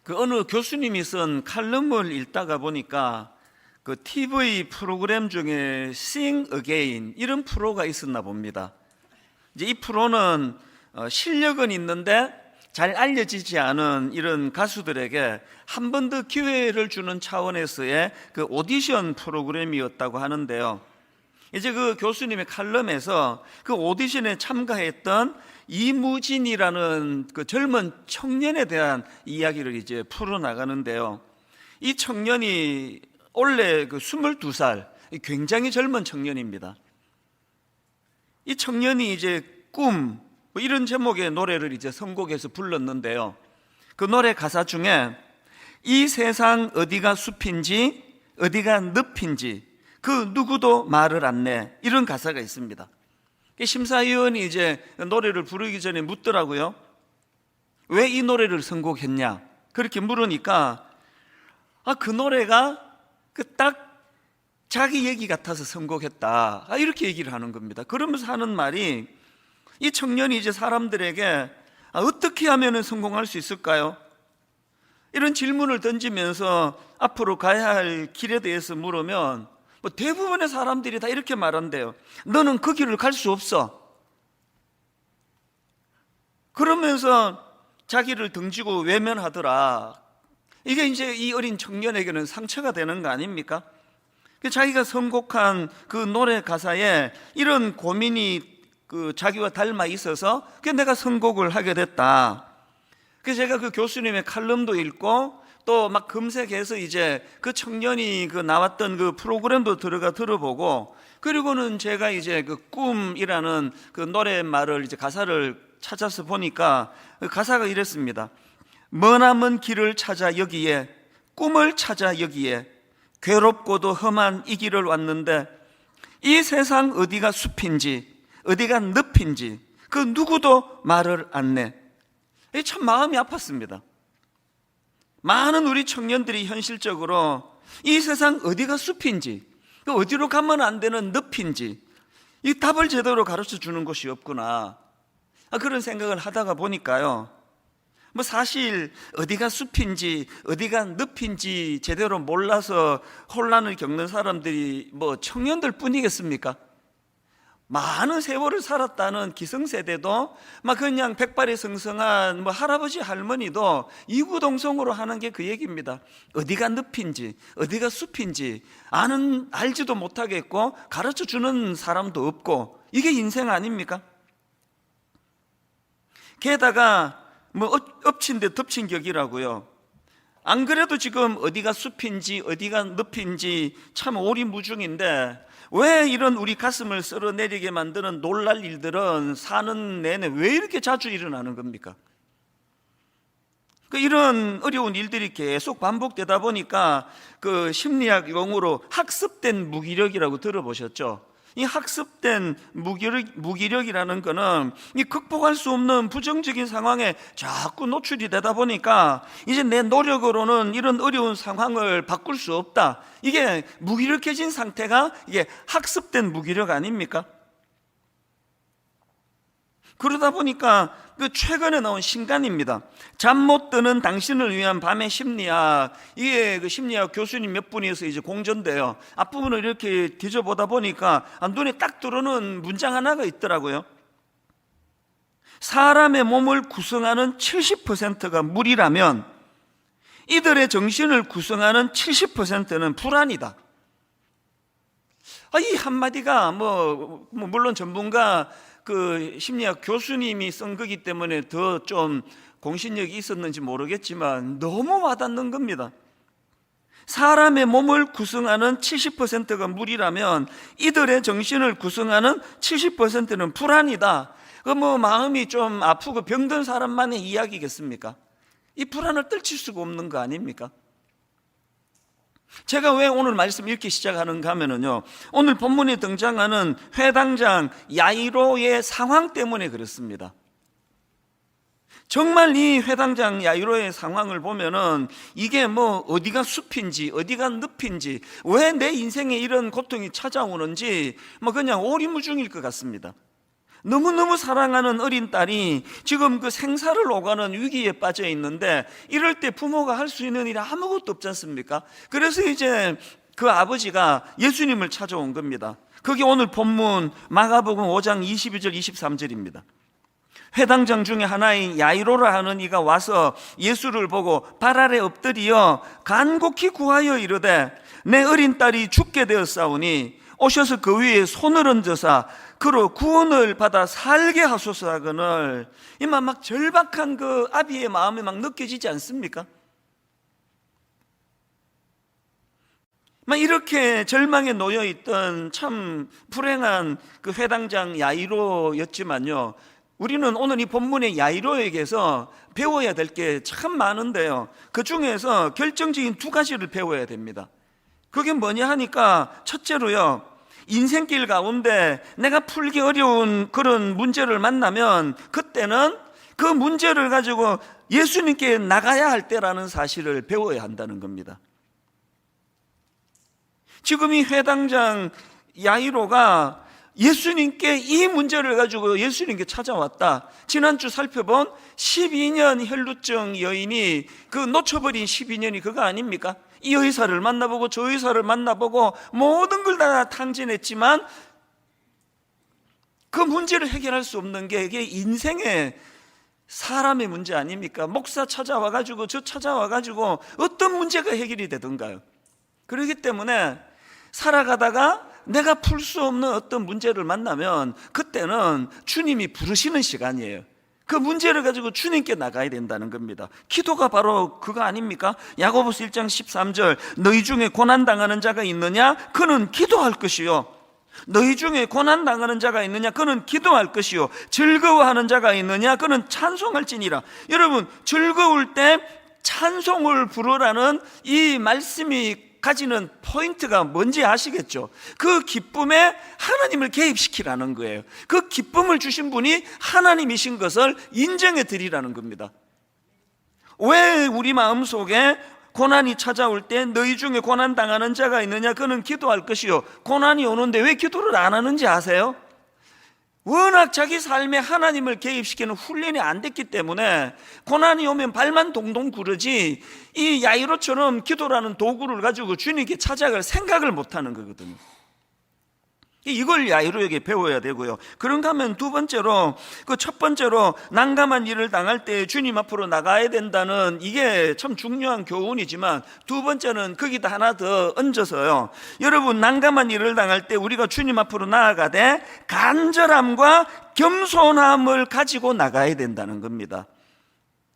그 어느 교수님이 쓴 칼럼을 읽다가 보니까 그 TV 프로그램 중에 Sing Again 이런 프로가 있었나 봅니다. 이제 이 프로는 실력은 있는데 잘 알려지지 않은 이런 가수들에게 한 번 더 기회를 주는 차원에서의 그 오디션 프로그램이었다고 하는데요. 이제 그 교수님의 칼럼에서 그 오디션에 참가했던 이무진이라는 그 젊은 청년에 대한 이야기를 이제 풀어나가는데요. 이 청년이 원래 그 22살, 굉장히 젊은 청년입니다. 이 청년이 이제 꿈, 뭐 이런 제목의 노래를 이제 선곡해서 불렀는데요. 그 노래 가사 중에 이 세상 어디가 숲인지 어디가 늪인지 그 누구도 말을 안 내, 이런 가사가 있습니다. 심사위원이 이제 노래를 부르기 전에 묻더라고요. 왜 이 노래를 선곡했냐? 그렇게 물으니까 그 노래가 딱 자기 얘기 같아서 선곡했다, 이렇게 얘기를 하는 겁니다. 그러면서 하는 말이, 이 청년이 이제 사람들에게 어떻게 하면 성공할 수 있을까요? 이런 질문을 던지면서 앞으로 가야 할 길에 대해서 물으면 대부분의 사람들이 다 이렇게 말한대요. 너는 그 길을 갈 수 없어. 그러면서 자기를 등지고 외면하더라. 이게 이제 이 어린 청년에게는 상처가 되는 거 아닙니까? 자기가 선곡한 그 노래 가사에 이런 고민이 자기와 닮아 있어서 내가 선곡을 하게 됐다. 그래서 제가 그 교수님의 칼럼도 읽고 또 막 검색해서 이제 그 청년이 나왔던 그 프로그램도 들어가 들어보고, 그리고는 제가 이제 그 꿈이라는 그 노랫말을 이제 가사를 찾아서 보니까 그 가사가 이랬습니다. 머나먼 길을 찾아 여기에, 꿈을 찾아 여기에, 괴롭고도 험한 이 길을 왔는데 이 세상 어디가 숲인지 어디가 늪인지 그 누구도 말을 안 내. 참 마음이 아팠습니다. 많은 우리 청년들이 현실적으로 이 세상 어디가 숲인지, 어디로 가면 안 되는 늪인지 이 답을 제대로 가르쳐 주는 곳이 없구나, 그런 생각을 하다가 보니까요, 사실 어디가 숲인지 어디가 늪인지 제대로 몰라서 혼란을 겪는 사람들이 청년들 뿐이겠습니까? 많은 세월을 살았다는 기성세대도 그냥 백발이 성성한 할아버지 할머니도 이구동성으로 하는 게 그 얘기입니다. 어디가 늪인지 어디가 숲인지 알지도 못하겠고 가르쳐 주는 사람도 없고, 이게 인생 아닙니까? 게다가 엎친 데 덮친 격이라고요. 안 그래도 지금 어디가 숲인지 어디가 늪인지 참 오리무중인데, 왜 이런 우리 가슴을 쓸어내리게 만드는 놀랄 일들은 사는 내내 왜 이렇게 자주 일어나는 겁니까? 이런 어려운 일들이 계속 반복되다 보니까 그 심리학 용어로 학습된 무기력이라고 들어보셨죠? 이 학습된 무기력이라는 거는 이 극복할 수 없는 부정적인 상황에 자꾸 노출이 되다 보니까 이제 내 노력으로는 이런 어려운 상황을 바꿀 수 없다. 이게 무기력해진 상태가 이게 학습된 무기력 아닙니까? 그러다 보니까 최근에 나온 신간입니다. 잠 못 드는 당신을 위한 밤의 심리학, 이게 그 심리학 교수님 몇 분이서 이제 공전돼요. 앞부분을 이렇게 뒤져보다 보니까 눈에 딱 들어오는 문장 하나가 있더라고요. 사람의 몸을 구성하는 70%가 물이라면 이들의 정신을 구성하는 70%는 불안이다. 이 한마디가 물론 전문가 그 심리학 교수님이 쓴 거기 때문에 더 좀 공신력이 있었는지 모르겠지만 너무 와닿는 겁니다. 사람의 몸을 구성하는 70%가 물이라면 이들의 정신을 구성하는 70%는 불안이다. 마음이 좀 아프고 병든 사람만의 이야기겠습니까? 이 불안을 떨칠 수가 없는 거 아닙니까? 제가 왜 오늘 말씀 읽기 시작하는가 하면요, 오늘 본문에 등장하는 회당장 야이로의 상황 때문에 그렇습니다. 정말 이 회당장 야이로의 상황을 보면은 이게 어디가 숲인지 어디가 늪인지, 왜 내 인생에 이런 고통이 찾아오는지 그냥 오리무중일 것 같습니다. 너무너무 사랑하는 어린 딸이 지금 그 생사를 오가는 위기에 빠져 있는데, 이럴 때 부모가 할 수 있는 일이 아무것도 없지 않습니까? 그래서 이제 그 아버지가 예수님을 찾아온 겁니다. 그게 오늘 본문 마가복음 5장 22절 23절입니다. 회당장 중에 하나인 야이로라 하는 이가 와서 예수를 보고 발 아래 엎드리어 간곡히 구하여 이르되, 내 어린 딸이 죽게 되었사오니 오셔서 그 위에 손을 얹으사 그로 구원을 받아 살게 하소서 하거늘. 이만 막 절박한 그 아비의 마음이 막 느껴지지 않습니까? 막 이렇게 절망에 놓여 있던 참 불행한 그 회당장 야이로였지만요, 우리는 오늘 이 본문의 야이로에게서 배워야 될 게 참 많은데요, 그 중에서 결정적인 두 가지를 배워야 됩니다. 그게 뭐냐 하니까, 첫째로요, 인생길 가운데 내가 풀기 어려운 그런 문제를 만나면 그때는 그 문제를 가지고 예수님께 나가야 할 때라는 사실을 배워야 한다는 겁니다. 지금 이 회당장 야이로가 예수님께 이 문제를 가지고 예수님께 찾아왔다. 지난주 살펴본 12년 혈루증 여인이, 그 놓쳐버린 12년이 그거 아닙니까? 이 의사를 만나보고 저 의사를 만나보고 모든 걸 다 탕진했지만 그 문제를 해결할 수 없는 게 이게 인생의 사람의 문제 아닙니까? 목사 찾아와가지고 저 찾아와가지고 어떤 문제가 해결이 되던가요? 그렇기 때문에 살아가다가 내가 풀 수 없는 어떤 문제를 만나면 그때는 주님이 부르시는 시간이에요. 그 문제를 가지고 주님께 나가야 된다는 겁니다. 기도가 바로 그거 아닙니까? 야고보서 1장 13절, 너희 중에 고난당하는 자가 있느냐? 그는 기도할 것이요. 너희 중에 고난당하는 자가 있느냐? 그는 기도할 것이요. 즐거워하는 자가 있느냐? 그는 찬송할지니라. 여러분, 즐거울 때 찬송을 부르라는 이 말씀이 가지는 포인트가 뭔지 아시겠죠? 그 기쁨에 하나님을 개입시키라는 거예요. 그 기쁨을 주신 분이 하나님이신 것을 인정해 드리라는 겁니다. 왜 우리 마음속에 고난이 찾아올 때 너희 중에 고난당하는 자가 있느냐? 그는 기도할 것이요. 고난이 오는데 왜 기도를 안 하는지 아세요? 워낙 자기 삶에 하나님을 개입시키는 훈련이 안 됐기 때문에 고난이 오면 발만 동동 구르지, 이 야이로처럼 기도라는 도구를 가지고 주님께 찾아갈 생각을 못하는 거거든요. 이걸 야이로에게 배워야 되고요. 그런가 하면 두 번째로, 그 첫 번째로 난감한 일을 당할 때 주님 앞으로 나가야 된다는, 이게 참 중요한 교훈이지만, 두 번째는 거기다 하나 더 얹어서요, 여러분, 난감한 일을 당할 때 우리가 주님 앞으로 나아가되 간절함과 겸손함을 가지고 나가야 된다는 겁니다.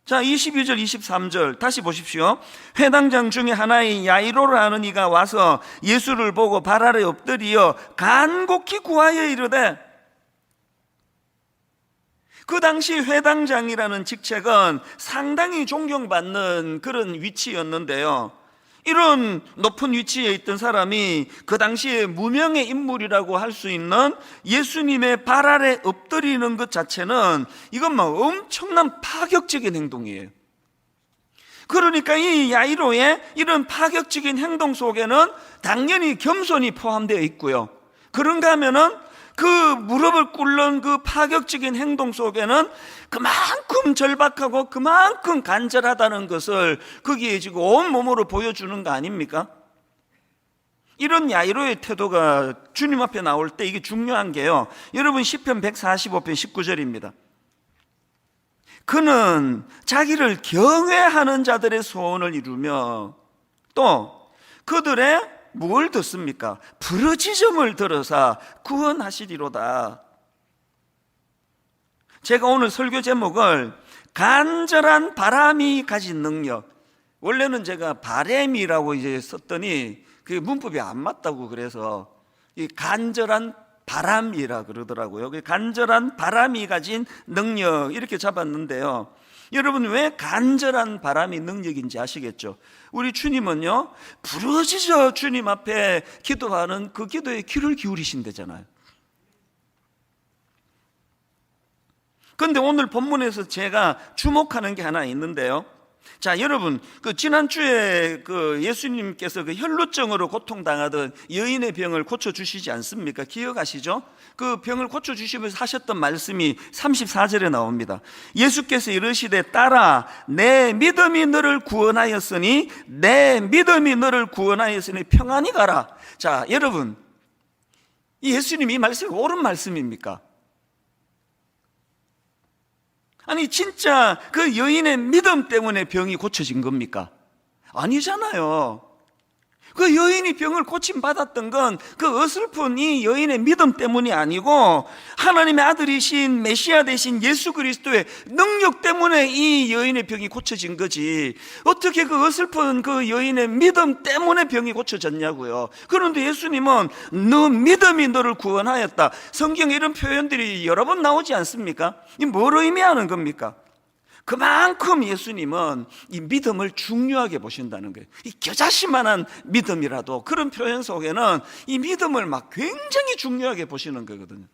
자, 22절 23절 다시 보십시오. 회당장 중에 하나인 야이로라 하는 이가 와서 예수를 보고 발 아래 엎드리어 간곡히 구하여 이르되, 그 당시 회당장이라는 직책은 상당히 존경받는 그런 위치였는데요, 이런 높은 위치에 있던 사람이 그 당시에 무명의 인물이라고 할 수 있는 예수님의 발 아래 엎드리는 것 자체는 이건 막 엄청난 파격적인 행동이에요. 그러니까 이 야이로의 이런 파격적인 행동 속에는 당연히 겸손이 포함되어 있고요, 그런가 하면은 그 무릎을 꿇는 그 파격적인 행동 속에는 그만큼 절박하고 그만큼 간절하다는 것을 거기에 지금 온몸으로 보여주는 거 아닙니까? 이런 야이로의 태도가 주님 앞에 나올 때 이게 중요한 게요, 여러분, 시편 145편 19절입니다. 그는 자기를 경외하는 자들의 소원을 이루며 또 그들의 뭘 듣습니까? 부르짖음을 들어서 구원하시리로다. 제가 오늘 설교 제목을 간절한 바람이 가진 능력, 원래는 제가 바램이라고 이제 썼더니 그게 문법이 안 맞다고, 그래서 이 간절한 바람이라 그러더라고요. 간절한 바람이 가진 능력, 이렇게 잡았는데요, 여러분, 왜 간절한 바람이 능력인지 아시겠죠? 우리 주님은요, 부르짖어 주님 앞에 기도하는 그 기도에 귀를 기울이신대잖아요. 그런데 오늘 본문에서 제가 주목하는 게 하나 있는데요, 자, 여러분, 지난주에 예수님께서 혈루증으로 고통당하던 여인의 병을 고쳐주시지 않습니까? 기억하시죠? 그 병을 고쳐주시면서 하셨던 말씀이 34절에 나옵니다. 예수께서 이르시되 딸아, 내 믿음이 너를 구원하였으니 평안히 가라. 자, 여러분, 이 예수님이 이 말씀이 옳은 말씀입니까? 아니, 진짜 그 여인의 믿음 때문에 병이 고쳐진 겁니까? 아니잖아요. 그 여인이 병을 고침받았던 건 그 어설픈 이 여인의 믿음 때문이 아니고 하나님의 아들이신 메시아 되신 예수 그리스도의 능력 때문에 이 여인의 병이 고쳐진 거지. 어떻게 그 어설픈 그 여인의 믿음 때문에 병이 고쳐졌냐고요. 그런데 예수님은 너 믿음이 너를 구원하였다. 성경에 이런 표현들이 여러 번 나오지 않습니까? 이 뭘 의미하는 겁니까? 그만큼 예수님은 이 믿음을 중요하게 보신다는 거예요. 이 겨자씨만한 믿음이라도 그런 표현 속에는 이 믿음을 막 굉장히 중요하게 보시는 거거든요.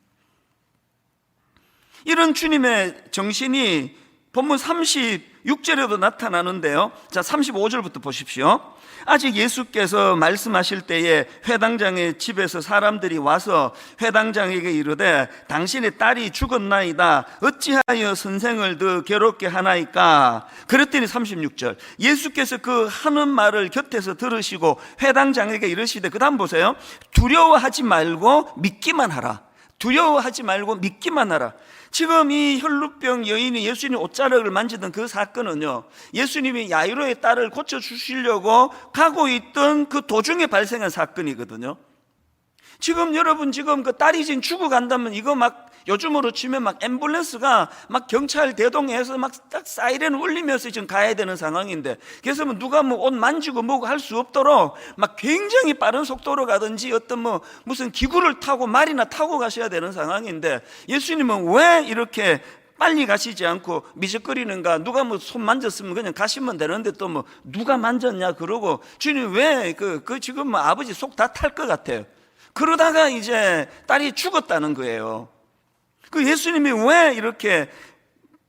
이런 주님의 정신이 본문 36절에도 나타나는데요. 자, 35절부터 보십시오. 아직 예수께서 말씀하실 때에 회당장의 집에서 사람들이 와서 회당장에게 이르되 당신의 딸이 죽었나이다. 어찌하여 선생을 더 괴롭게 하나이까? 그랬더니 36절 예수께서 그 하는 말을 곁에서 들으시고 회당장에게 이르시되, 그 다음 보세요. 두려워하지 말고 믿기만 하라. 두려워하지 말고 믿기만 하라. 지금 이 혈루병 여인이 예수님 옷자락을 만지던 그 사건은요, 예수님이 야이로의 딸을 고쳐주시려고 가고 있던 그 도중에 발생한 사건이거든요. 지금 여러분, 지금 그 딸이 지금 죽어간다면 이거 막 요즘으로 치면 막 앰뷸런스가 막 경찰 대동해서 막 딱 사이렌 울리면서 지금 가야 되는 상황인데, 그래서 뭐 누가 뭐 옷 만지고 뭐고 할 수 없도록 막 굉장히 빠른 속도로 가든지 어떤 뭐 무슨 기구를 타고 말이나 타고 가셔야 되는 상황인데, 예수님은 왜 이렇게 빨리 가시지 않고 미적거리는가? 누가 뭐 손 만졌으면 그냥 가시면 되는데 또 뭐 누가 만졌냐 그러고, 주님 왜 지금 뭐 아버지 속 다 탈 것 같아요. 그러다가 이제 딸이 죽었다는 거예요. 그 예수님이 왜 이렇게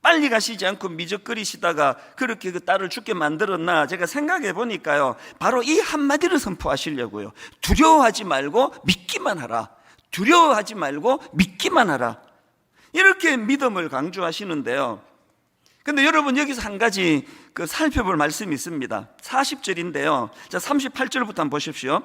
빨리 가시지 않고 미적거리시다가 그렇게 그 딸을 죽게 만들었나? 제가 생각해 보니까요, 바로 이 한마디를 선포하시려고요. 두려워하지 말고 믿기만 하라. 두려워하지 말고 믿기만 하라. 이렇게 믿음을 강조하시는데요. 근데 여러분, 여기서 한 가지 살펴볼 말씀이 있습니다. 40절인데요. 자, 38절부터 한번 보십시오.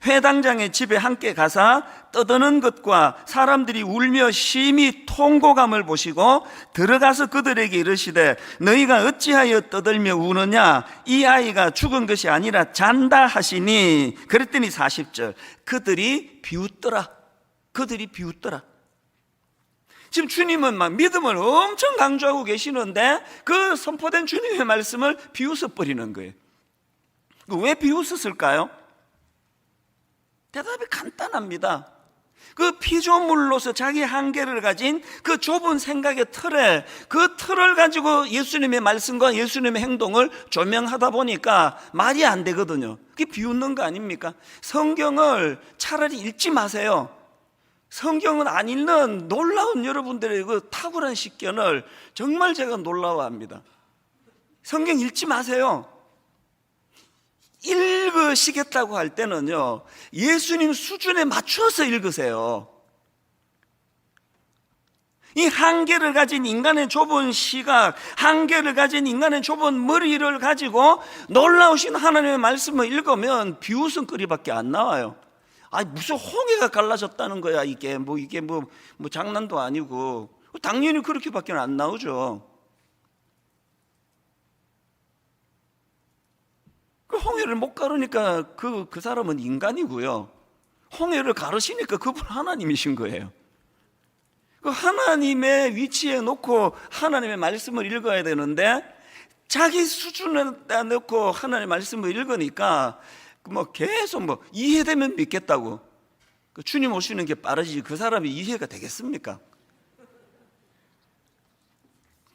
회당장의 집에 함께 가사 떠드는 것과 사람들이 울며 심히 통곡함을 보시고 들어가서 그들에게 이르시되, 너희가 어찌하여 떠들며 우느냐? 이 아이가 죽은 것이 아니라 잔다 하시니. 그랬더니 40절 그들이 비웃더라. 그들이 비웃더라. 지금 주님은 막 믿음을 엄청 강조하고 계시는데 그 선포된 주님의 말씀을 비웃어 버리는 거예요. 왜 비웃었을까요? 대답이 간단합니다. 그 피조물로서 자기 한계를 가진 그 좁은 생각의 틀에, 그 틀을 가지고 예수님의 말씀과 예수님의 행동을 조명하다 보니까 말이 안 되거든요. 그게 비웃는 거 아닙니까? 성경을 차라리 읽지 마세요. 성경은 안 읽는 놀라운 여러분들의 그 탁월한 식견을 정말 제가 놀라워합니다. 성경 읽지 마세요. 읽으시겠다고 할 때는요, 예수님 수준에 맞춰서 읽으세요. 이 한계를 가진 인간의 좁은 시각, 한계를 가진 인간의 좁은 머리를 가지고 놀라우신 하나님의 말씀을 읽으면 비웃음거리밖에 안 나와요. 아니, 무슨 홍해가 갈라졌다는 거야. 이게 뭐 장난도 아니고. 당연히 그렇게밖에 안 나오죠. 그 홍해를 못 가르니까 그 사람은 인간이고요. 홍해를 가르시니까 그분 하나님이신 거예요. 그 하나님의 위치에 놓고 하나님의 말씀을 읽어야 되는데, 자기 수준에다 놓고 하나님의 말씀을 읽으니까 뭐 계속 뭐 이해되면 믿겠다고. 주님 오시는 게 빠르지 그 사람이 이해가 되겠습니까?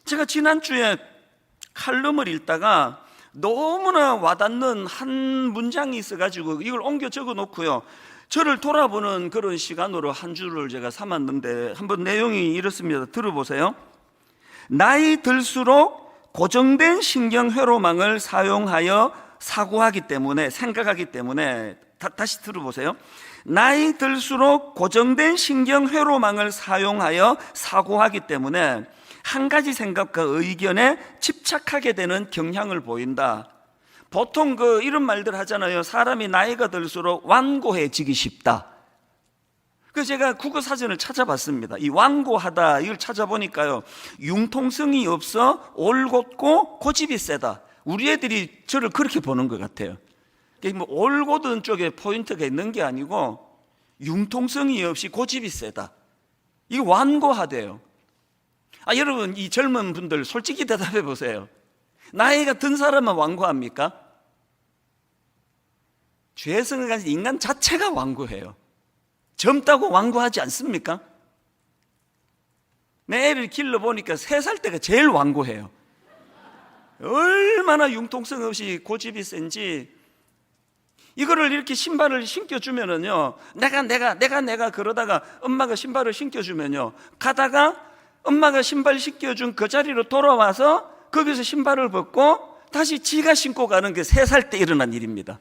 제가 지난주에 칼럼을 읽다가 너무나 와닿는 한 문장이 있어가지고 이걸 옮겨 적어 놓고요, 저를 돌아보는 그런 시간으로 한 주를 제가 삼았는데, 한번 내용이 이렇습니다. 들어보세요. 나이 들수록 고정된 신경 회로망을 사용하여 사고하기 때문에, 생각하기 때문에, 다시 들어보세요. 나이 들수록 고정된 신경 회로망을 사용하여 사고하기 때문에 한 가지 생각과 의견에 집착하게 되는 경향을 보인다. 보통 이런 말들 하잖아요. 사람이 나이가 들수록 완고해지기 쉽다. 그래서 제가 국어 사전을 찾아봤습니다. 이 완고하다 이걸 찾아보니까요, 융통성이 없어 올곧고 고집이 세다. 우리 애들이 저를 그렇게 보는 것 같아요. 뭐 올곧은 쪽에 포인트가 있는 게 아니고 융통성이 없이 고집이 세다. 이게 완고하대요. 여러분, 이 젊은 분들 솔직히 대답해 보세요. 나이가 든 사람은 완고합니까? 죄성을 가진 인간 자체가 완고해요. 젊다고 완고하지 않습니까? 내 애를 길러보니까 3살 때가 제일 완고해요. 얼마나 융통성 없이 고집이 센지. 이거를 이렇게 신발을 신겨주면은요, 내가 그러다가 엄마가 신발을 신겨주면요, 가다가 엄마가 신발 신겨준 그 자리로 돌아와서 거기서 신발을 벗고 다시 지가 신고 가는 게 3살 때 일어난 일입니다.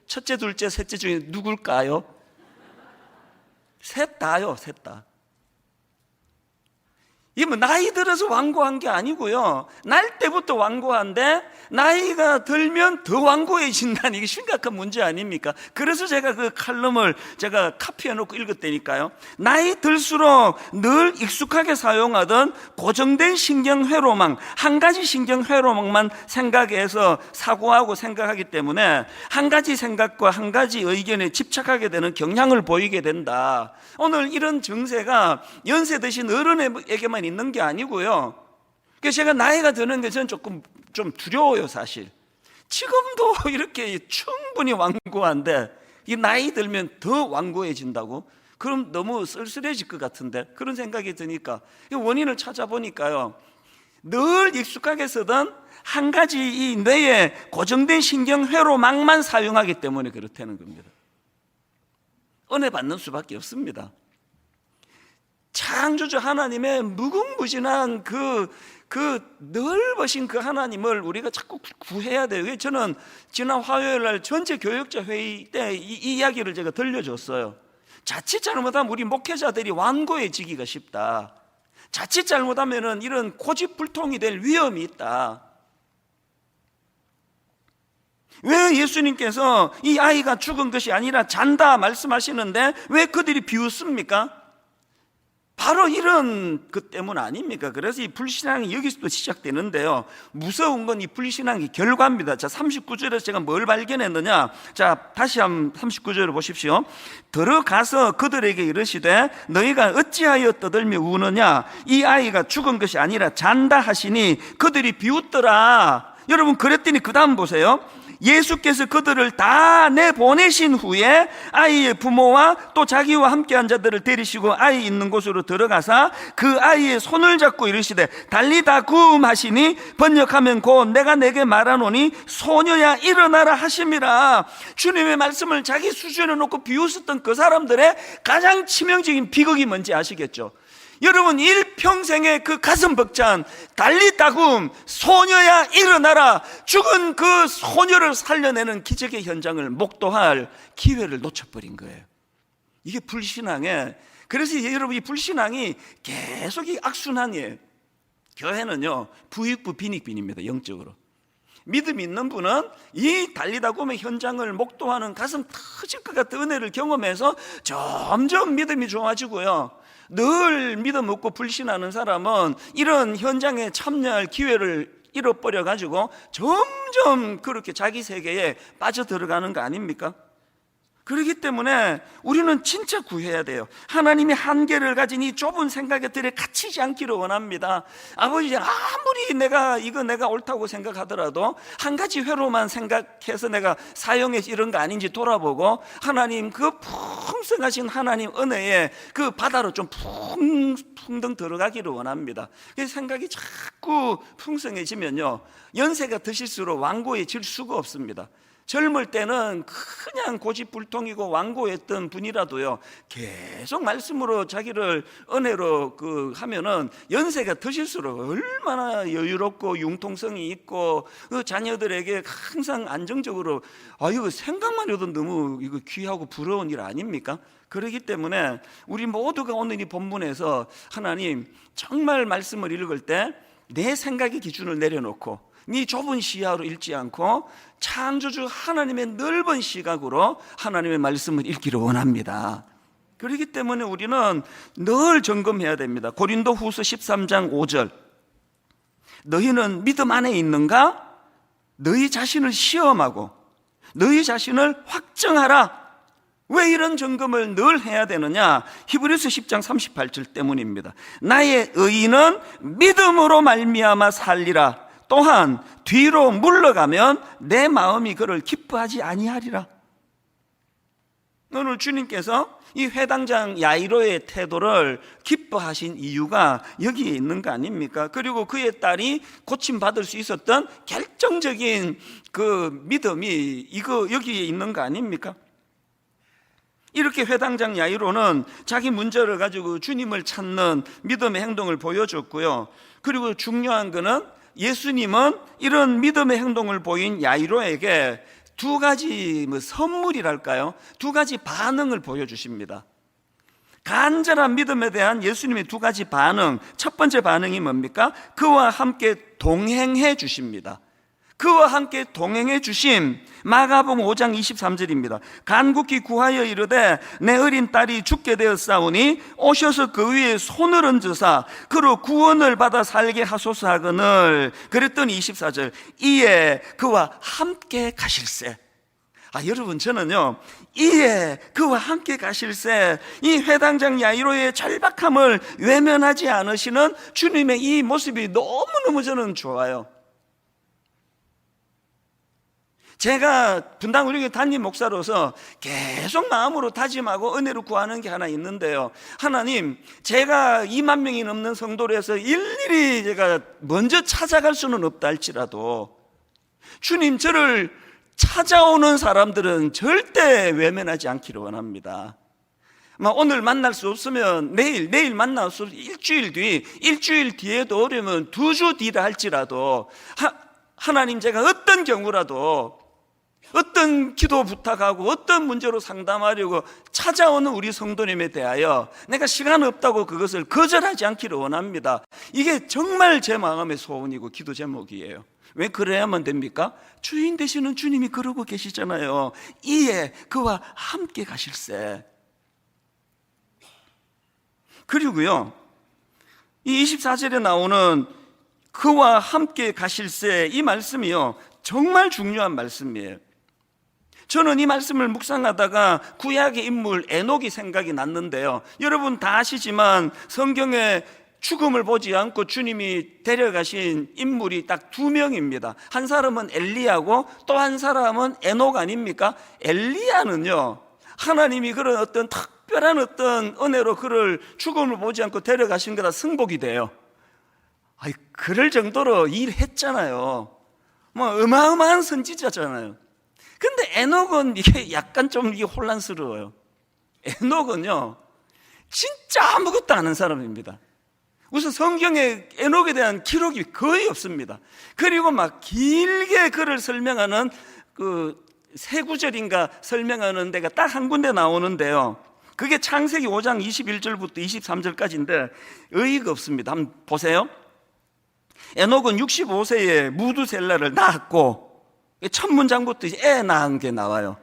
첫째, 둘째, 셋째 중에 누굴까요? 셋 다요, 셋 다. 이게 뭐 나이 들어서 완고한 게 아니고요, 날 때부터 완고한데 나이가 들면 더 완고해진다는, 이게 심각한 문제 아닙니까? 그래서 제가 그 칼럼을 제가 카피해 놓고 읽었다니까요. 나이 들수록 늘 익숙하게 사용하던 고정된 신경회로망, 한 가지 신경회로망만 생각해서 사고하고 생각하기 때문에 한 가지 생각과 한 가지 의견에 집착하게 되는 경향을 보이게 된다. 오늘 이런 증세가 연세 드신 어른에게만 있는 게 아니고요, 그래서 제가 나이가 드는 게 저는 조금 좀 두려워요. 사실 지금도 이렇게 충분히 완고한데 이 나이 들면 더 완고해진다고? 그럼 너무 쓸쓸해질 것 같은데, 그런 생각이 드니까 이 원인을 찾아보니까요, 늘 익숙하게 쓰던 한 가지 이 뇌의 고정된 신경회로망만 사용하기 때문에 그렇다는 겁니다. 은혜 받는 수밖에 없습니다. 창조주 하나님의 무궁무진한 그 넓으신 그 하나님을 우리가 자꾸 구해야 돼요. 저는 지난 화요일 날 전체 교역자 회의 때 이 이야기를 제가 들려줬어요. 자칫 잘못하면 우리 목회자들이 완고해지기가 쉽다. 자칫 잘못하면 이런 고집불통이 될 위험이 있다. 왜 예수님께서 이 아이가 죽은 것이 아니라 잔다 말씀하시는데 왜 그들이 비웃습니까? 바로 이런 것 때문 아닙니까? 그래서 이 불신앙이 여기서도 시작되는데요, 무서운 건 이 불신앙의 결과입니다. 자, 39절에서 제가 뭘 발견했느냐? 자, 다시 한번 39절을 보십시오. 들어가서 그들에게 이르시되 너희가 어찌하여 떠들며 우느냐? 이 아이가 죽은 것이 아니라 잔다 하시니 그들이 비웃더라. 여러분, 그랬더니 그 다음 보세요. 예수께서 그들을 다 내보내신 후에 아이의 부모와 또 자기와 함께한 자들을 데리시고 아이 있는 곳으로 들어가사 그 아이의 손을 잡고 이르시되 달리다 굼 하시니 번역하면 곧 내가 내게 말하노니 소녀야 일어나라 하심이라. 주님의 말씀을 자기 수준에 놓고 비웃었던 그 사람들의 가장 치명적인 비극이 뭔지 아시겠죠? 여러분, 일평생의 그 가슴 벅찬 달리다 굼, 소녀야 일어나라, 죽은 그 소녀를 살려내는 기적의 현장을 목도할 기회를 놓쳐버린 거예요. 이게 불신앙에, 그래서 여러분, 이 불신앙이 계속 이 악순환이에요. 교회는요, 부익부 빈익빈입니다. 영적으로 믿음 있는 분은 이 달리다 굼의 현장을 목도하는 가슴 터질 것 같은 은혜를 경험해서 점점 믿음이 좋아지고요, 늘 믿음 없고 불신하는 사람은 이런 현장에 참여할 기회를 잃어버려 가지고 점점 그렇게 자기 세계에 빠져들어가는 거 아닙니까? 그렇기 때문에 우리는 진짜 구해야 돼요. 하나님이 한계를 가진 이 좁은 생각의 틀에 갇히지 않기를 원합니다. 아버지, 아무리 내가 옳다고 생각하더라도 한 가지 회로만 생각해서 내가 사용해서 이런 거 아닌지 돌아보고 하나님 그 풍성하신 하나님 은혜에 그 바다로 좀 풍덩 들어가기를 원합니다. 그 생각이 자꾸 풍성해지면요, 연세가 드실수록 완고해질 수가 없습니다. 젊을 때는 그냥 고집불통이고 완고했던 분이라도요, 계속 말씀으로 자기를 은혜로 하면은 연세가 드실수록 얼마나 여유롭고 융통성이 있고 그 자녀들에게 항상 안정적으로, 이거 생각만 해도 너무 이거 귀하고 부러운 일 아닙니까? 그렇기 때문에 우리 모두가 오늘 이 본문에서 하나님 정말 말씀을 읽을 때 내 생각의 기준을 내려놓고 네 좁은 시야로 읽지 않고 창조주 하나님의 넓은 시각으로 하나님의 말씀을 읽기를 원합니다. 그렇기 때문에 우리는 늘 점검해야 됩니다. 고린도후서 13장 5절, 너희는 믿음 안에 있는가? 너희 자신을 시험하고 너희 자신을 확정하라. 왜 이런 점검을 늘 해야 되느냐? 히브리서 10장 38절 때문입니다. 나의 의인은 믿음으로 말미암아 살리라. 또한 뒤로 물러가면 내 마음이 그를 기뻐하지 아니하리라. 오늘 주님께서 이 회당장 야이로의 태도를 기뻐하신 이유가 여기에 있는 거 아닙니까? 그리고 그의 딸이 고침받을 수 있었던 결정적인 그 믿음이 여기에 있는 거 아닙니까? 이렇게 회당장 야이로는 자기 문제를 가지고 주님을 찾는 믿음의 행동을 보여줬고요. 그리고 중요한 거는 예수님은 이런 믿음의 행동을 보인 야이로에게 두 가지 선물이랄까요? 두 가지 반응을 보여주십니다. 간절한 믿음에 대한 예수님의 두 가지 반응. 첫 번째 반응이 뭡니까? 그와 함께 동행해 주십니다. 그와 함께 동행해 주심. 마가복음 5장 23절입니다. 간곡히 구하여 이르되 내 어린 딸이 죽게 되었사오니 오셔서 그 위에 손을 얹으사 그로 구원을 받아 살게 하소서 하거늘. 그랬더니 24절, 이에 그와 함께 가실세. 여러분, 저는요, 이에 그와 함께 가실세, 이 회당장 야이로의 절박함을 외면하지 않으시는 주님의 이 모습이 너무너무 저는 좋아요. 제가 분당 우리 교회 담임 목사로서 계속 마음으로 다짐하고 은혜를 구하는 게 하나 있는데요. 하나님, 제가 2만 명이 넘는 성도로 해서 일일이 제가 먼저 찾아갈 수는 없다 할지라도 주님, 저를 찾아오는 사람들은 절대 외면하지 않기를 원합니다. 오늘 만날 수 없으면 내일 만날 수 없으면 일주일 뒤에도 어려면 2주 뒤라 할지라도 하나님, 제가 어떤 경우라도 어떤 기도 부탁하고 어떤 문제로 상담하려고 찾아오는 우리 성도님에 대하여 내가 시간 없다고 그것을 거절하지 않기를 원합니다. 이게 정말 제 마음의 소원이고 기도 제목이에요. 왜 그래야만 됩니까? 주인 되시는 주님이 그러고 계시잖아요. 이에 그와 함께 가실세. 그리고요, 이 24절에 나오는 그와 함께 가실세, 이 말씀이요, 정말 중요한 말씀이에요. 저는 이 말씀을 묵상하다가 구약의 인물 에녹이 생각이 났는데요, 여러분 다 아시지만 성경에 죽음을 보지 않고 주님이 데려가신 인물이 딱 2명입니다. 한 사람은 엘리야고 또 한 사람은 에녹 아닙니까? 엘리야는요, 하나님이 그런 어떤 특별한 어떤 은혜로 그를 죽음을 보지 않고 데려가신 거다 승복이 돼요. 그럴 정도로 일했잖아요. 어마어마한 선지자잖아요. 근데 에녹은 이게 약간 좀 이게 혼란스러워요. 에녹은요, 진짜 아무것도 아는 사람입니다. 우선 성경에 에녹에 대한 기록이 거의 없습니다. 그리고 막 길게 그를 설명하는 그 3구절인가 설명하는 데가 딱 한 군데 나오는데요, 그게 창세기 5장 21절부터 23절까지인데 의의가 없습니다. 한번 보세요. 에녹은 65세에 무두셀라를 낳았고, 첫 문장부터 애 낳은 게 나와요.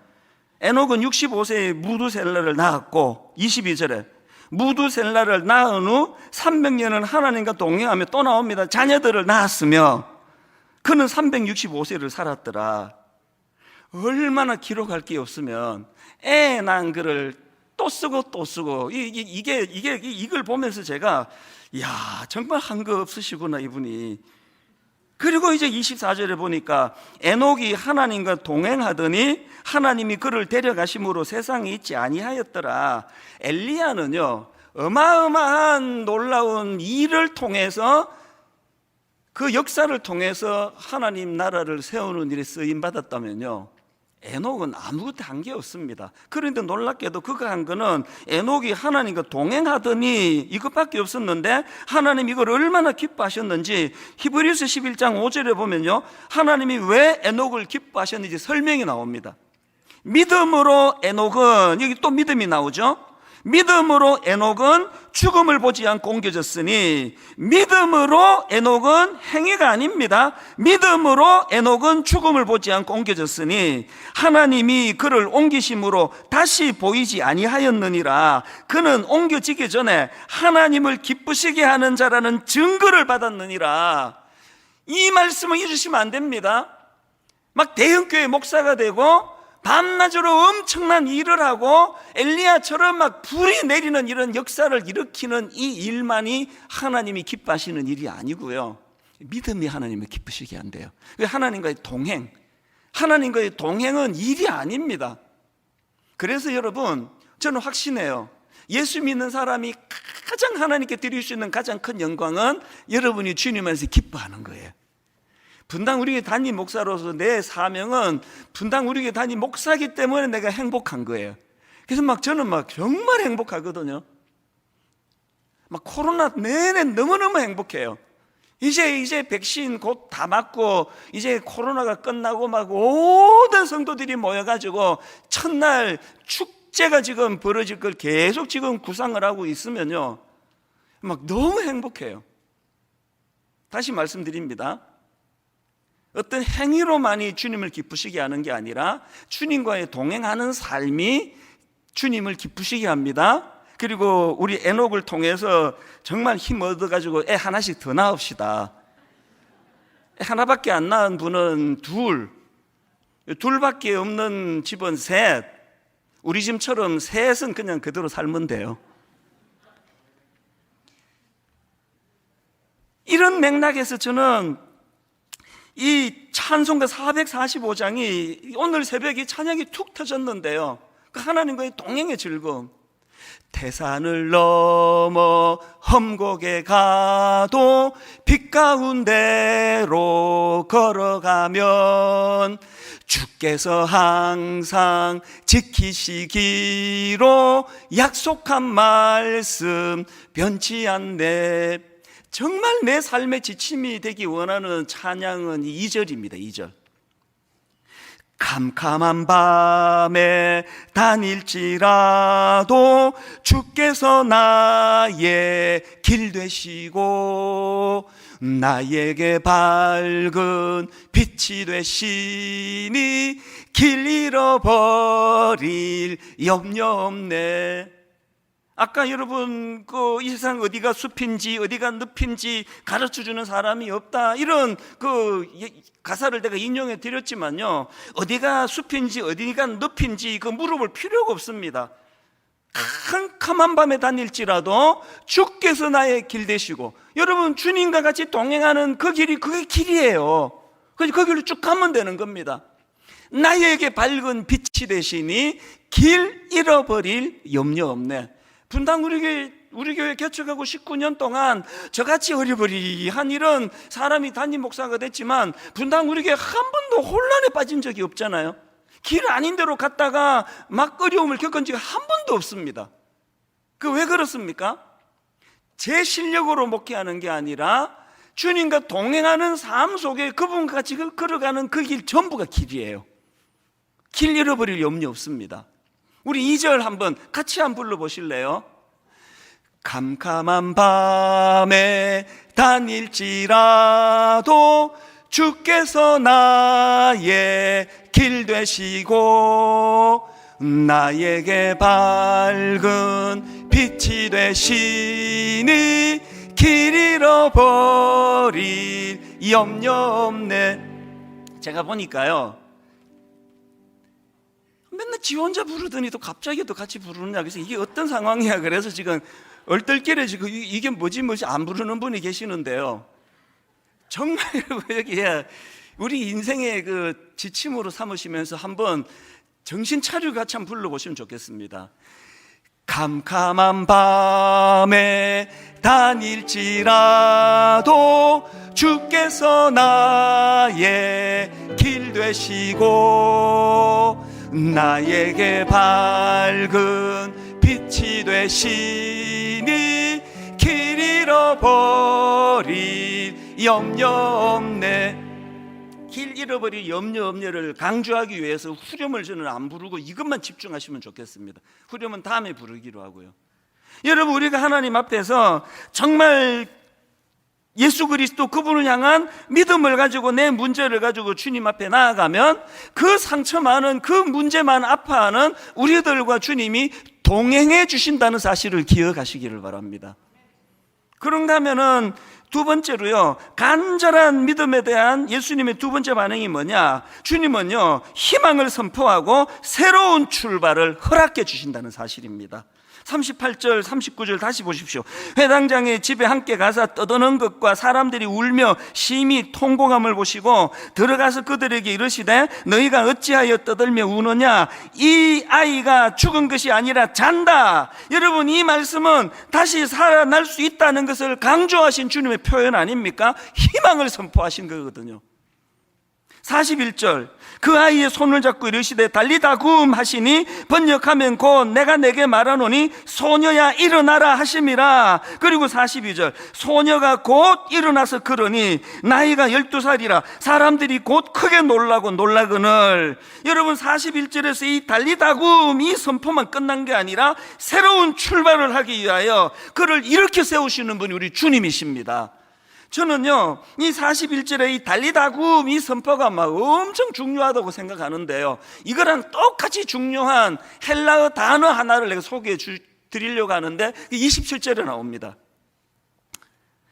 에녹은 65세에 무두셀라를 낳았고, 22절에 무두셀라를 낳은 후 300년을 하나님과 동행하며 또 나옵니다. 자녀들을 낳았으며 그는 365세를 살았더라. 얼마나 기록할 게 없으면 애 낳은 글을 또 쓰고 또 쓰고, 이걸 보면서 제가, 정말 한 거 없으시구나 이분이. 그리고 이제 24절에 보니까 에녹이 하나님과 동행하더니 하나님이 그를 데려가심으로 세상에 있지 아니하였더라. 엘리야는요, 어마어마한 놀라운 일을 통해서, 그 역사를 통해서 하나님 나라를 세우는 일에 쓰임 받았다면요, 에녹은 아무것도 한 게 없습니다. 그런데 놀랍게도 그가 한 거는 에녹이 하나님과 동행하더니 이것밖에 없었는데 하나님 이걸 얼마나 기뻐하셨는지 히브리서 11장 5절에 보면요, 하나님이 왜 에녹을 기뻐하셨는지 설명이 나옵니다. 믿음으로 에녹은, 여기 또 믿음이 나오죠. 믿음으로 에녹은 죽음을 보지 않고 옮겨졌으니, 믿음으로 에녹은 행위가 아닙니다. 믿음으로 에녹은 죽음을 보지 않고 옮겨졌으니 하나님이 그를 옮기심으로 다시 보이지 아니하였느니라. 그는 옮겨지기 전에 하나님을 기쁘시게 하는 자라는 증거를 받았느니라. 이 말씀을 잊으시면 안 됩니다. 막 대형교회 목사가 되고 밤낮으로 엄청난 일을 하고 엘리야처럼 막 불이 내리는 이런 역사를 일으키는 이 일만이 하나님이 기뻐하시는 일이 아니고요, 믿음이 하나님을 기쁘시게 한대요. 하나님과의 동행, 하나님과의 동행은 일이 아닙니다. 그래서 여러분, 저는 확신해요. 예수 믿는 사람이 가장 하나님께 드릴 수 있는 가장 큰 영광은 여러분이 주님 안에서 기뻐하는 거예요. 분당 우리 교회 담임 목사로서 내 사명은 분당 우리 교회 담임 목사기 때문에 내가 행복한 거예요. 그래서 저는 정말 행복하거든요. 코로나 내내 너무너무 행복해요. 이제 백신 곧 다 맞고 이제 코로나가 끝나고 모든 성도들이 모여가지고 첫날 축제가 지금 벌어질 걸 계속 지금 구상을 하고 있으면요, 너무 행복해요. 다시 말씀드립니다. 어떤 행위로만이 주님을 기쁘시게 하는 게 아니라 주님과의 동행하는 삶이 주님을 기쁘시게 합니다. 그리고 우리 에녹을 통해서 정말 힘 얻어가지고 애 하나씩 더 낳읍시다. 애 하나밖에 안 낳은 분은 둘밖에 없는 집은 셋, 우리 집처럼 셋은 그냥 그대로 살면 돼요. 이런 맥락에서 저는 이 찬송가 445장이 오늘 새벽에 찬양이 툭 터졌는데요, 그 하나님과의 동행의 즐거움, 태산을 넘어 험곡에 가도 빛 가운데로 걸어가면 주께서 항상 지키시기로 약속한 말씀 변치 않네. 정말 내 삶의 지침이 되기 원하는 찬양은 2절입니다. 2절. 캄캄한 밤에 다닐지라도 주께서 나의 길 되시고 나에게 밝은 빛이 되시니 길 잃어버릴 염려 없네. 아까 여러분 이 세상 어디가 숲인지 어디가 늪인지 가르쳐주는 사람이 없다, 이런 가사를 내가 인용해 드렸지만요, 어디가 숲인지 어디가 늪인지 물어볼 필요가 없습니다. 캄캄한 밤에 다닐지라도 주께서 나의 길 되시고, 여러분 주님과 같이 동행하는 그 길이 그게 길이에요. 그래서 그 길로 쭉 가면 되는 겁니다. 나에게 밝은 빛이 되시니 길 잃어버릴 염려 없네. 분당 우리 교회 개척하고 19년 동안 저같이 어리버리한 이런 사람이 담임 목사가 됐지만 분당 우리 교회 한 번도 혼란에 빠진 적이 없잖아요. 길 아닌 데로 갔다가 어려움을 겪은 적이 한 번도 없습니다. 왜 그렇습니까? 제 실력으로 목회하는 게 아니라 주님과 동행하는 삶 속에 그분과 같이 걸어가는 그 길 전부가 길이에요. 길 잃어버릴 염려 없습니다. 우리 2절 한번 같이 한번 불러보실래요? 캄캄한 밤에 다닐지라도 주께서 나의 길 되시고 나에게 밝은 빛이 되시니 길 잃어버릴 염려 없네. 제가 보니까요, 맨날 지 혼자 부르더니 또 갑자기 또 같이 부르느냐, 그래서 이게 어떤 상황이야, 그래서 지금 얼떨결에 지금 이게 뭐지 안 부르는 분이 계시는데요, 정말 여기에 우리 인생의 지침으로 삼으시면서 한번 정신 차리고 같이 한번 불러보시면 좋겠습니다. 캄캄한 밤에 다닐지라도 주께서 나의 길 되시고 나에게 밝은 빛이 되시니 길 잃어버릴 염려 없네. 길 잃어버릴 염려 없네를 강조하기 위해서 후렴을 저는 안 부르고 이것만 집중하시면 좋겠습니다. 후렴은 다음에 부르기로 하고요. 여러분, 우리가 하나님 앞에서 정말 예수 그리스도 그분을 향한 믿음을 가지고 내 문제를 가지고 주님 앞에 나아가면 그 상처 많은 그 문제만 아파하는 우리들과 주님이 동행해 주신다는 사실을 기억하시기를 바랍니다. 그런가 하면은 두 번째로요, 간절한 믿음에 대한 예수님의 두 번째 반응이 뭐냐? 주님은요, 희망을 선포하고 새로운 출발을 허락해 주신다는 사실입니다. 38절 39절 다시 보십시오. 회당장의 집에 함께 가서 떠드는 것과 사람들이 울며 심히 통곡함을 보시고 들어가서 그들에게 이르시되 너희가 어찌하여 떠들며 우느냐? 이 아이가 죽은 것이 아니라 잔다. 여러분, 이 말씀은 다시 살아날 수 있다는 것을 강조하신 주님의 표현 아닙니까? 희망을 선포하신 거거든요. 41절 그 아이의 손을 잡고 이르시되 달리다 굼 하시니 번역하면 곧 내가 내게 말하노니 소녀야 일어나라 하심이라. 그리고 42절 소녀가 곧 일어나서 걸으니 나이가 12살이라 사람들이 곧 크게 놀라고 놀라거늘. 여러분, 41절에서 이 달리다 굼 이 선포만 끝난 게 아니라 새로운 출발을 하기 위하여 그를 일으켜 세우시는 분이 우리 주님이십니다. 저는요, 이 41절에 이 달리다 굼 이 선포가 막 엄청 중요하다고 생각하는데요, 이거랑 똑같이 중요한 헬라어 단어 하나를 내가 소개해 드리려고 하는데 27절에 나옵니다.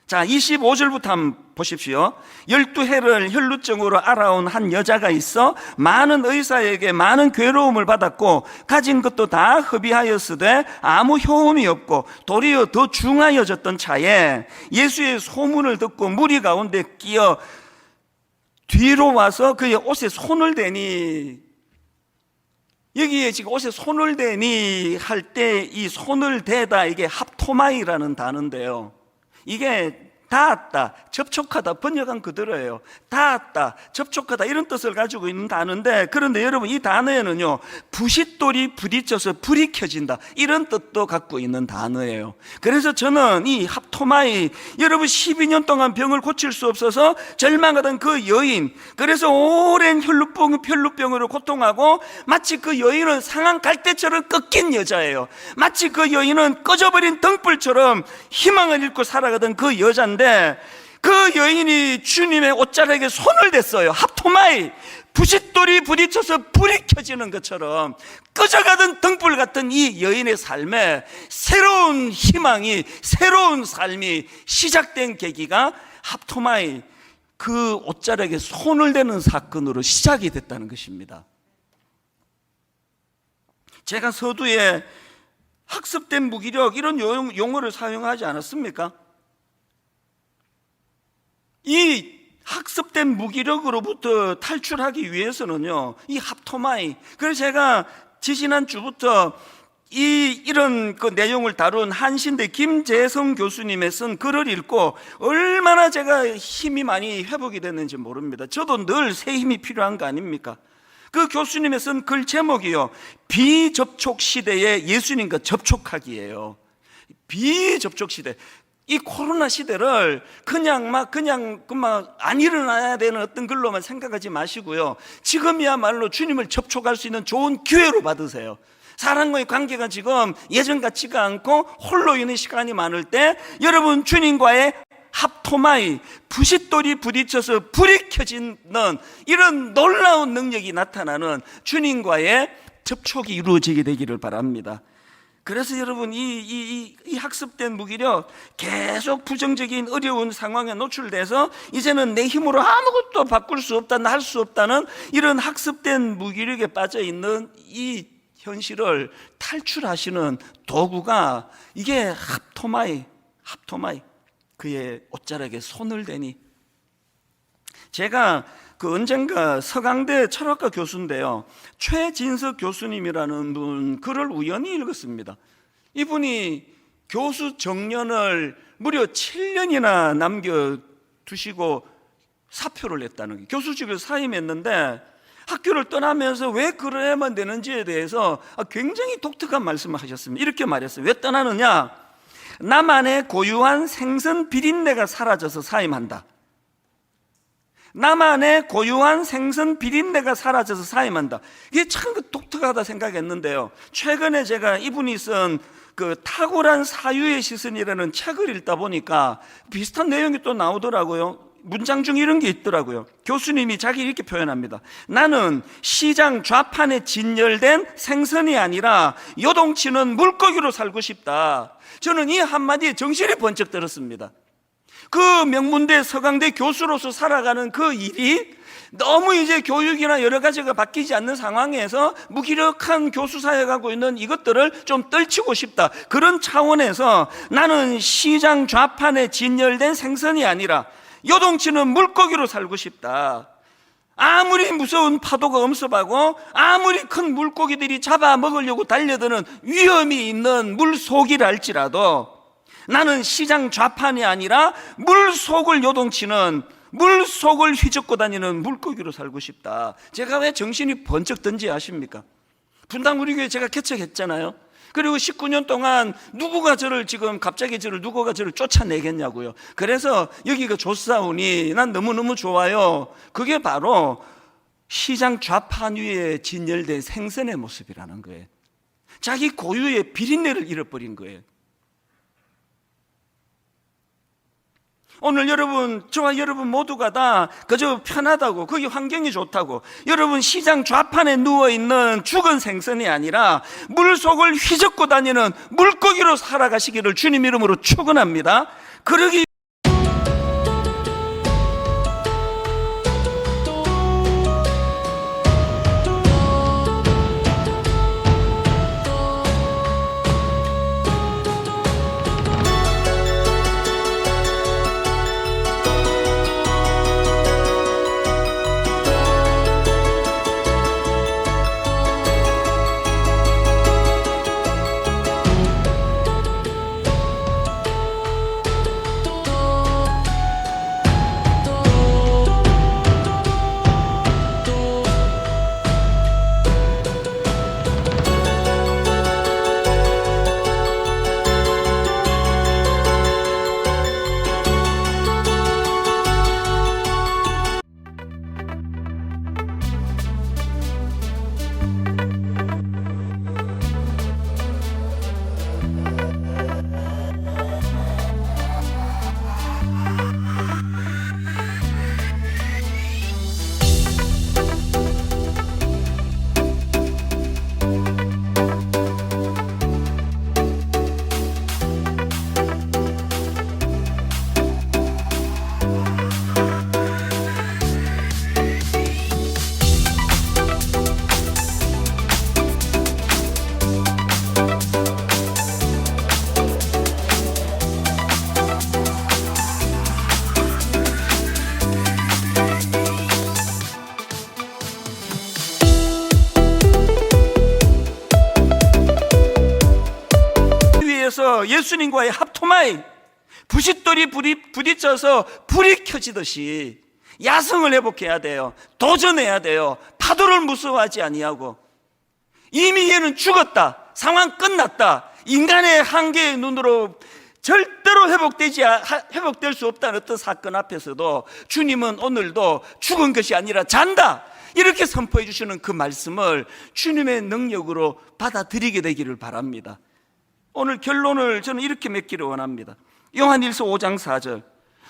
자, 25절부터 한번 보십시오. 12해를 혈루증으로 앓아온 한 여자가 있어 많은 의사에게 많은 괴로움을 받았고 가진 것도 다 허비하였으되 아무 효험이 없고 도리어 더 중하여졌던 차에 예수의 소문을 듣고 무리 가운데 끼어 뒤로 와서 그의 옷에 손을 대니, 여기에 지금 옷에 손을 대니 할 때 이 손을 대다, 이게 합토마이라는 단어인데요, 이게 닿았다, 접촉하다 번역한 그대로예요. 닿았다, 접촉하다 이런 뜻을 가지고 있는 단어인데, 그런데 여러분, 이 단어에는요 부싯돌이 부딪혀서 불이 켜진다 이런 뜻도 갖고 있는 단어예요. 그래서 저는 이 합토마이, 여러분 12년 동안 병을 고칠 수 없어서 절망하던 그 여인, 그래서 오랜 혈루병으로 고통하고 마치 그 여인은 상한 갈대처럼 꺾인 여자예요. 마치 그 여인은 꺼져버린 등불처럼 희망을 잃고 살아가던 그 여자인데, 그 여인이 주님의 옷자락에 손을 댔어요. 합토마이, 부싯돌이 부딪혀서 불이 켜지는 것처럼 꺼져가던 등불 같은 이 여인의 삶에 새로운 희망이, 새로운 삶이 시작된 계기가 합토마이, 그 옷자락에 손을 대는 사건으로 시작이 됐다는 것입니다. 제가 서두에 학습된 무기력 이런 용어를 사용하지 않았습니까? 이 학습된 무기력으로부터 탈출하기 위해서는요, 이 합토마이, 그래서 제가 지지난 주부터 이런 그 내용을 다룬 한신대 김재성 교수님의 쓴 글을 읽고 얼마나 제가 힘이 많이 회복이 됐는지 모릅니다. 저도 늘 새 힘이 필요한 거 아닙니까? 그 교수님의 쓴 글 제목이요, 비접촉 시대에 예수님과 접촉하기예요. 비접촉 시대. 이 코로나 시대를 그냥 안 일어나야 되는 어떤 글로만 생각하지 마시고요, 지금이야말로 주님을 접촉할 수 있는 좋은 기회로 받으세요. 사람과의 관계가 지금 예전 같지가 않고 홀로 있는 시간이 많을 때 여러분, 주님과의 합토마이, 부싯돌이 부딪혀서 불이 켜지는 이런 놀라운 능력이 나타나는 주님과의 접촉이 이루어지게 되기를 바랍니다. 그래서 여러분, 이 학습된 무기력, 계속 부정적인 어려운 상황에 노출돼서 이제는 내 힘으로 아무것도 바꿀 수 없다, 할 수 없다는 이런 학습된 무기력에 빠져 있는 이 현실을 탈출하시는 도구가 이게 합토마이, 그의 옷자락에 손을 대니. 제가 언젠가 서강대 철학과 교수인데요, 최진석 교수님이라는 분 글을 우연히 읽었습니다. 이분이 교수 정년을 무려 7년이나 남겨두시고 사표를 냈다는 거예요. 교수직을 사임했는데 학교를 떠나면서 왜 그래야만 되는지에 대해서 굉장히 독특한 말씀을 하셨습니다. 이렇게 말했어요. 왜 떠나느냐? 나만의 고유한 생선 비린내가 사라져서 사임한다. 나만의 고유한 생선 비린내가 사라져서 사임한다. 이게 참 독특하다 생각했는데요. 최근에 제가 이분이 쓴 그 탁월한 사유의 시선이라는 책을 읽다 보니까 비슷한 내용이 또 나오더라고요. 문장 중에 이런 게 있더라고요. 교수님이 자기 이렇게 표현합니다. 나는 시장 좌판에 진열된 생선이 아니라 요동치는 물고기로 살고 싶다. 저는 이 한마디에 정신이 번쩍 들었습니다. 그 명문대 서강대 교수로서 살아가는 그 일이 너무 이제 교육이나 여러 가지가 바뀌지 않는 상황에서 무기력한 교수 사역하고 있는 이것들을 좀 떨치고 싶다. 그런 차원에서 나는 시장 좌판에 진열된 생선이 아니라 요동치는 물고기로 살고 싶다. 아무리 무서운 파도가 엄습하고 아무리 큰 물고기들이 잡아먹으려고 달려드는 위험이 있는 물속이라 할지라도 나는 시장 좌판이 아니라 물속을 요동치는, 물속을 휘젓고 다니는 물고기로 살고 싶다. 제가 왜 정신이 번쩍 든지 아십니까? 분당 우리 교회 제가 개척했잖아요. 그리고 19년 동안 누구가 저를 쫓아내겠냐고요. 그래서 여기가 좋사오니 난 너무너무 좋아요. 그게 바로 시장 좌판 위에 진열된 생선의 모습이라는 거예요. 자기 고유의 비린내를 잃어버린 거예요. 오늘 여러분, 저와 여러분 모두가 다 그저 편하다고, 거기 환경이 좋다고, 여러분 시장 좌판에 누워있는 죽은 생선이 아니라 물속을 휘젓고 다니는 물고기로 살아가시기를 주님 이름으로 축원합니다. 그러기 예수님과의 합토마이, 부싯돌이 부딪혀서 불이 켜지듯이 야성을 회복해야 돼요. 도전해야 돼요. 파도를 무서워하지 아니하고, 이미 얘는 죽었다, 상황 끝났다, 인간의 한계의 눈으로 절대로 회복될 수 없다는 어떤 사건 앞에서도 주님은 오늘도 죽은 것이 아니라 잔다, 이렇게 선포해 주시는 그 말씀을 주님의 능력으로 받아들이게 되기를 바랍니다. 오늘 결론을 저는 이렇게 맺기를 원합니다. 요한일서 5장 4절,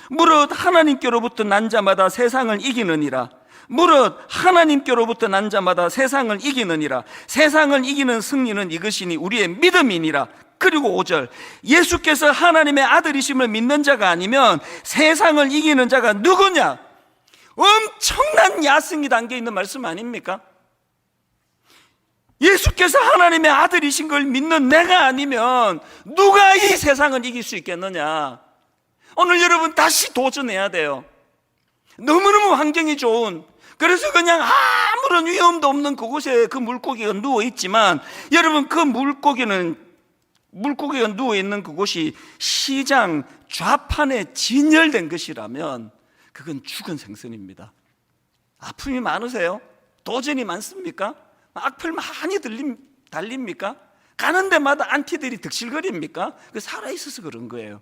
무릇 하나님께로부터 난 자마다 세상을 이기느니라. 무릇 하나님께로부터 난 자마다 세상을 이기느니라. 세상을 이기는 승리는 이것이니 우리의 믿음이니라. 그리고 5절, 예수께서 하나님의 아들이심을 믿는 자가 아니면 세상을 이기는 자가 누구냐? 엄청난 야성이 담겨있는 말씀 아닙니까? 예수께서 하나님의 아들이신 걸 믿는 내가 아니면 누가 이 세상을 이길 수 있겠느냐? 오늘 여러분 다시 도전해야 돼요. 너무너무 환경이 좋은, 그래서 그냥 아무런 위험도 없는 그곳에 그 물고기가 누워있지만, 여러분 그 물고기는 물고기가 누워있는 그곳이 시장 좌판에 진열된 것이라면 그건 죽은 생선입니다. 아픔이 많으세요? 도전이 많습니까? 악플 많이 달립니까? 가는 데마다 안티들이 득실거립니까? 그 살아있어서 그런 거예요.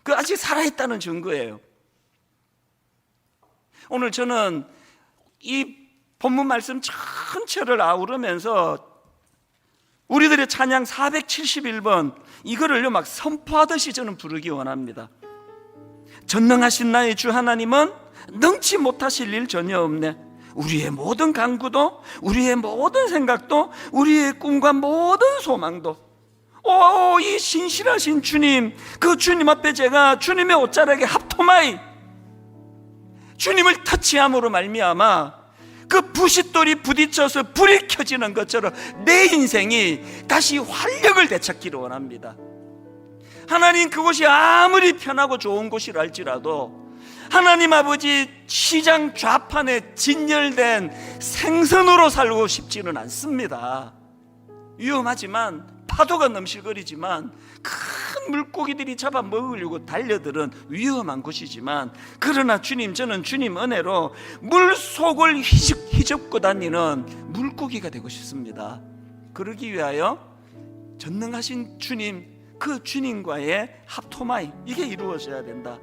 그 아직 살아있다는 증거예요. 오늘 저는 이 본문 말씀 전체를 아우르면서 우리들의 찬양 471번 이거를요 막 선포하듯이 저는 부르기 원합니다. 전능하신 나의 주 하나님은 능치 못하실 일 전혀 없네. 우리의 모든 간구도, 우리의 모든 생각도, 우리의 꿈과 모든 소망도, 이 신실하신 주님, 그 주님 앞에 제가 주님의 옷자락에 합토마이 주님을 터치함으로 말미암아 그 부싯돌이 부딪혀서 불이 켜지는 것처럼 내 인생이 다시 활력을 되찾기를 원합니다. 하나님, 그곳이 아무리 편하고 좋은 곳이라 할지라도 하나님 아버지 시장 좌판에 진열된 생선으로 살고 싶지는 않습니다. 위험하지만, 파도가 넘실거리지만, 큰 물고기들이 잡아먹으려고 달려들은 위험한 곳이지만, 그러나 주님, 저는 주님 은혜로 물속을 휘젓고 다니는 물고기가 되고 싶습니다. 그러기 위하여 전능하신 주님, 그 주님과의 합토마이, 이게 이루어져야 된다.